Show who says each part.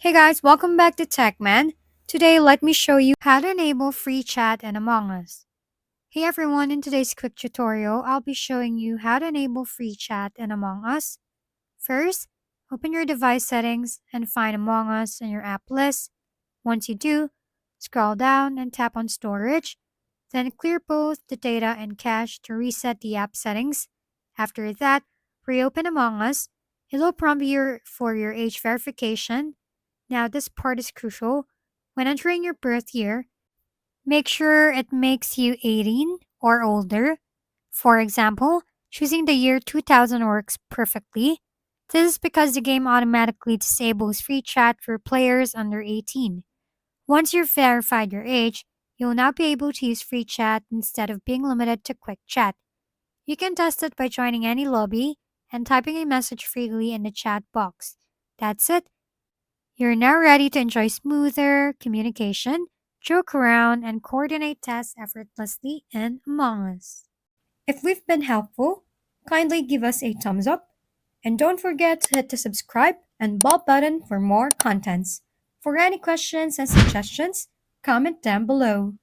Speaker 1: Hey guys, welcome back to TechMan. Today, let me show you how to enable free chat in Among Us. Hey everyone, in today's quick tutorial, I'll be showing you how to enable free chat in Among Us. First, open your device settings and find Among Us in your app list. Once you do, scroll down and tap on Storage. Then clear both the data and cache to reset the app settings. After that, reopen Among Us. It'll prompt you for your age verification. Now, this part is crucial. When entering your birth year, make sure it makes you 18 or older. For example, choosing the year 2000 works perfectly. This is because the game automatically disables free chat for players under 18. Once you've verified your age, you'll now be able to use free chat instead of being limited to quick chat. You can test it by joining any lobby and typing a message freely in the chat box. That's it. You're now ready to enjoy smoother communication, joke around, and coordinate tasks effortlessly in Among Us. If we've been helpful, kindly give us a thumbs up, and don't forget to hit the subscribe and bell button for more contents. For any questions and suggestions, comment down below.